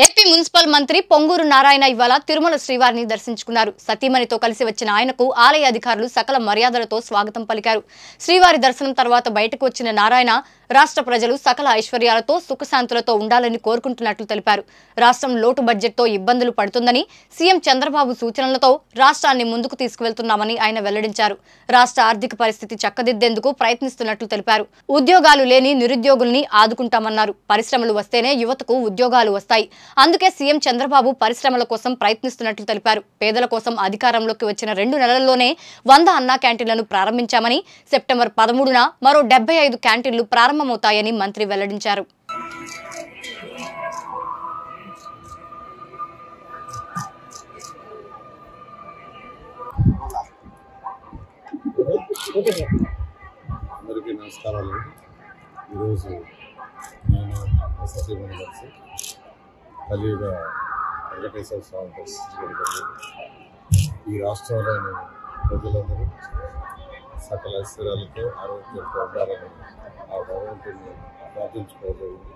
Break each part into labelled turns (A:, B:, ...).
A: AP municipal మంత్రి పొంగూరు నారాయణ ఇవాళ తిరుమల శ్రీవారిని దర్శించుకున్నారు. సతీమణితో కలిసి వచ్చిన ఆయనకు ఆలయ అధికారులు సకల మర్యాదలతో స్వాగతం పలికారు. శ్రీవారి దర్శనం తర్వాత బయటకు వచ్చిన నారాయణ రాష్ట్ర ప్రజలు సకల ఐశ్వర్యాలతో సుఖశాంతులతో ఉండాలని కోరుకుంటున్నట్లు తెలిపారు. రాష్ట్రం లోటు బడ్జెట్తో ఇబ్బందులు పడుతుందని సీఎం చంద్రబాబు సూచనలతో రాష్ట్రాన్ని ముందుకు తీసుకువెళ్తున్నామని ఆయన వెల్లడించారు. రాష్ట్ర ఆర్థిక పరిస్థితి చక్కదిద్దేందుకు ప్రయత్నిస్తున్నట్లు తెలిపారు. ఉద్యోగాలు లేని నిరుద్యోగుల్ని ఆదుకుంటామన్నారు. పరిశ్రమలు వస్తేనే యువతకు ఉద్యోగాలు వస్తాయి. అందుకే సీఎం చంద్రబాబు పరిశ్రమల కోసం ప్రయత్నిస్తున్నట్లు తెలిపారు. పేదల కోసం అధికారంలోకి వచ్చిన 2 నెలల్లోనే 100 అన్నా క్యాంటీన్లను ప్రారంభించామని, సెప్టెంబర్ 13న మరో 75 క్యాంటీన్లు ప్రారంభమవుతాయని మంత్రి వెల్లడించారు.
B: అందరికీ నమస్కారాలు. ఈరోజు నేను సతీమణి కలిసి కలియుగ వెంకటేశ్వర స్వామి దర్శించుకోవడం. ఈ రాష్ట్రంలోని ప్రజలందరూ సకల ఐశ్వర్యాలతో ఆరోగ్యంతో ఉండాలని ఆ భగవంతుని ప్రార్థించుకోగలిగింది.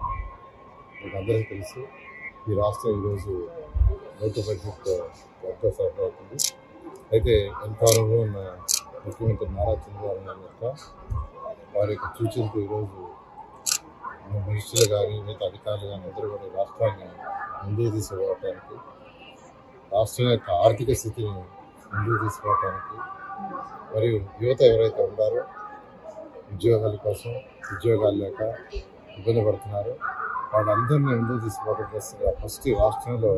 B: మీకు అందరికీ తెలుసు, ఈ రాష్ట్రం ఈరోజు లోటు బడ్జెట్తో ఎంతో సఫర్ అవుతుంది. అయితే ఎంతో అనుభవం ఉన్న ముఖ్యమంత్రి నారా చంద్రబాబు నాయుడు యొక్క వారి యొక్క సూచనకు ఈరోజు మినిస్టర్లు కానీ మిగతా అధికారులు కానీ అందరూ కూడా రాష్ట్రాన్ని ముందుకు తీసుకుపోవటానికి, రాష్ట్రం యొక్క ఆర్థిక స్థితిని ముందుకు తీసుకుపోవటానికి, మరియు యువత ఎవరైతే ఉన్నారో ఉద్యోగాల కోసం ఉద్యోగాలు లేక ఇబ్బంది పడుతున్నారో వాళ్ళందరినీ ముందుకు తీసుకోవడం కోసంగా ఫస్ట్ రాష్ట్రంలో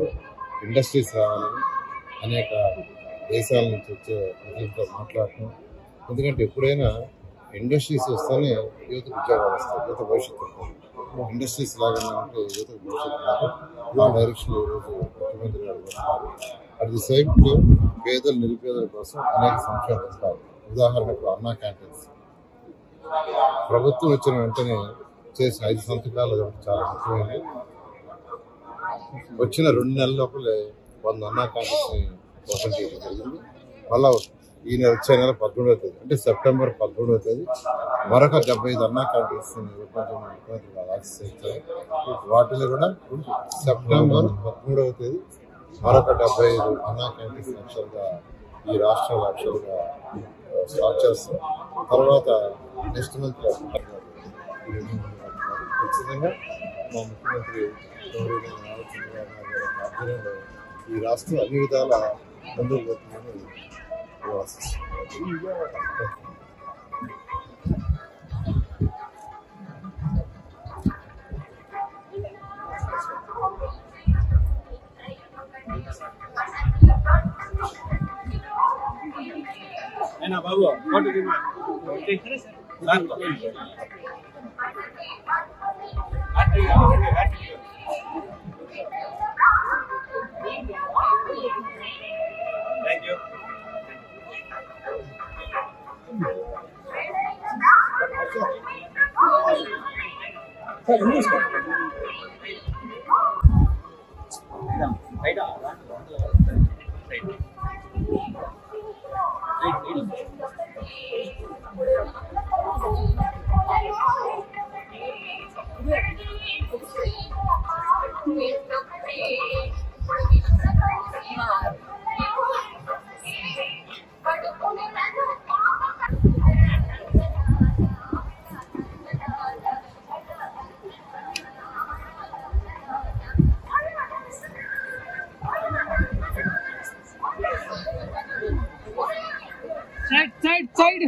B: ఇండస్ట్రీస్ రావాలని అనేక దేశాల నుంచి వచ్చే ప్రజలతో మాట్లాడటం. ఎందుకంటే ఎప్పుడైనా ఇండస్ట్రీస్ వస్తేనే యువతకు ఉద్యోగాలు వస్తాయి, యువత భవిష్యత్తు ఉంటుంది. ఇండస్ట్రీస్ లాగా అంటే యువతకు భవిష్యత్తు ఆ డైరెక్షన్లో ఈరోజు ముఖ్యమంత్రి గారు వస్తున్నారు. అట్ ది సేమ్ టైం పేదలు నిరుపేదల కోసం అనేక సంక్షేమ పథకాలు, ఉదాహరణకు అన్నా క్యాంటీన్స్ ప్రభుత్వం వచ్చిన వెంటనే చేసిన 5 సంతకాలు చాలా ముఖ్యమైనది. వచ్చిన 2 నెలల లోపలే 100 అన్నా క్యాంటీన్స్ని ఓపెన్ చేయడం జరిగింది. మళ్ళా ఈ నెల వచ్చే నెల 13వ తేదీ అంటే సెప్టెంబర్ 13వ తేదీ మరొక 75 అన్నా క్యాంటీన్స్ ఓపెన్ చేయడం ముఖ్యమంత్రి గారు ఆశిస్తారు. వాటిలో కూడా సెప్టెంబర్ 13వ తేదీ మరొక 75 అన్నా క్యాంటీన్స్ లక్షలుగా ఈ రాష్ట్రంలో లక్షలుగా స్టార్ట్ చేస్తాం. తర్వాత నెక్స్ట్ మంత్ ఖచ్చితంగా మా ముఖ్యమంత్రి చంద్రబాబు నాయుడు గారి ఆధ్వర్యంలో ఈ రాష్ట్రం అన్ని విధాల ముందుకు పోతుందని
C: బాబు థ్యాంక్ యూ. Side.